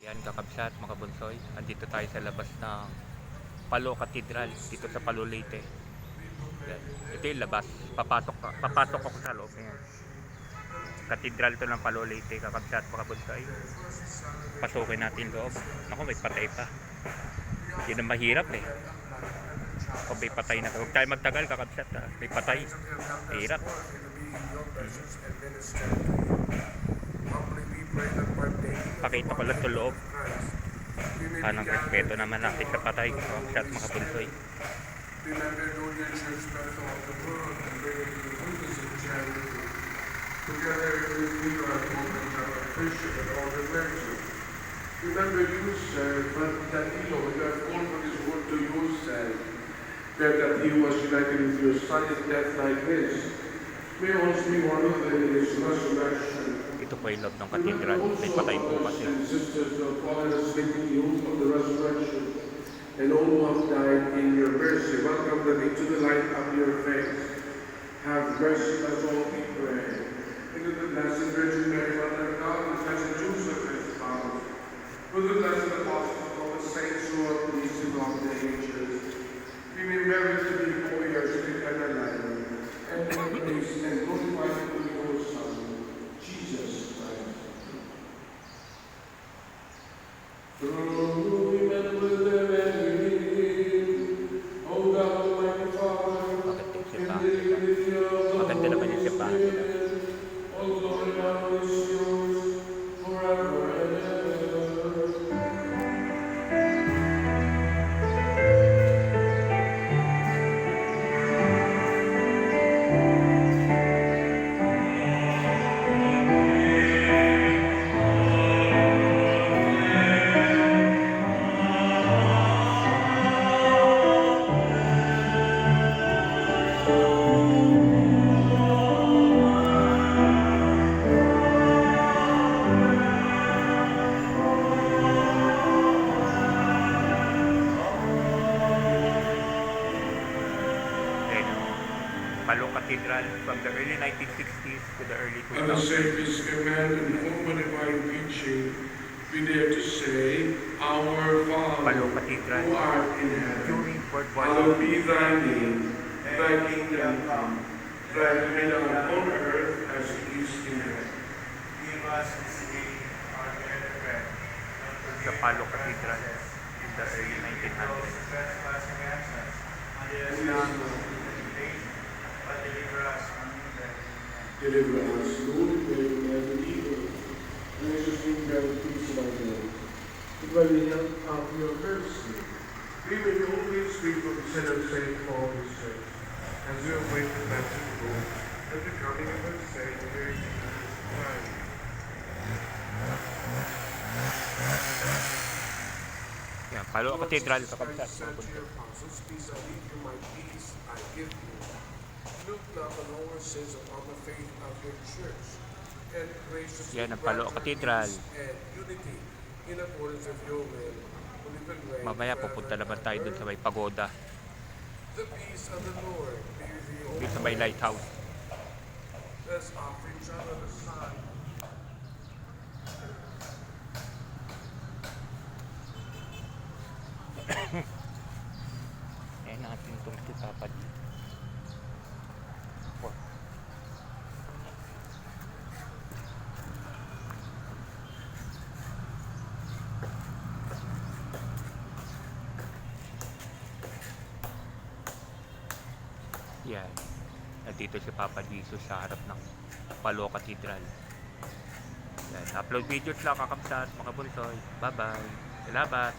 Yan kakabsat mga bunsoy, andito tayo sa labas ng Palo Cathedral dito sa Palo Leyte. Yan. Ito yung labas, papasok ako sa loob. Yan. Cathedral to ng Palo Leyte kakabsat mga bunsoy. Pasukin natin loob. Naku, may patay pa. Yun ang mahirap eh. O may patay na. Huwag tayo magtagal kakabsat ha. May patay. Hirap. Pakita ko lang sa loob. Anong respeto naman natin sa patay. Kakabsat mga bunsoy. Together with me, our moment of appreciation and all reflection. Remember you said, but Danilo, when you have offered his word to you, said that he was united with your son in death like his. May also be one of them in his resurrection. Ito po yung loob ng katedral. May patay po kasi. Sisters of Father sleeping you of the resurrection, and all who have died in your mercy, welcome them into the light of your face. Have mercy as all we pray. Into the Blessed Virgin Mary, Mother of God, and Blessed Joseph, his spouse. For the blessed apostles and all the saints who are pleased in all the ages. We may merit to be warriors in eternal life, and praise and glorify to your Son, Jesus Christ. Through whom and with them and in him, O God, Almighty Father, Maganda naman yung sipahan nila. all glory and honor is yours forever and ever. Palo Cathedral from the early 1960s to the early On the 2000s. surface, command and home and divine teaching, we dare to say, Our Palo Father, Cathedral who art in heaven, during World War hallowed II. be thy name, thy kingdom come, thy will be done on earth as it is in heaven. Give us this day our daily bread, and Sa forgive Palo our Cathedral trespasses, in the early those 1900s. who trespass against us. And lead us not into temptation, but deliver us from evil. Deliver us, Lord, from every evil. Gracious and grant peace in our lives. And by the help of your mercy, we may always free from sin and safe all his church, as we await the blessed hope and the coming of our Savior, Jesus Christ. Yan, Palo Cathedral kakabsat. Said to your apostles, peace I leave you, my peace I give you. Look not on our sins upon the faith of your church, and graciously Yan ang Palo grant her Cathedral. peace and unity in accordance with your will, who live and reign Mamaya forever pupunta naman and tayo dun ever. sa may pagoda. The peace of the Lord be with you Dito sa all. may lighthouse. Let's offer each other the sign. Ayan natin itong si Papa D. Wow. Yan. Nandito si Papa Jesus sa harap ng Palo Cathedral. Yan. Upload videos lang kakabsat mga bunsoy. Bye bye. Salamat.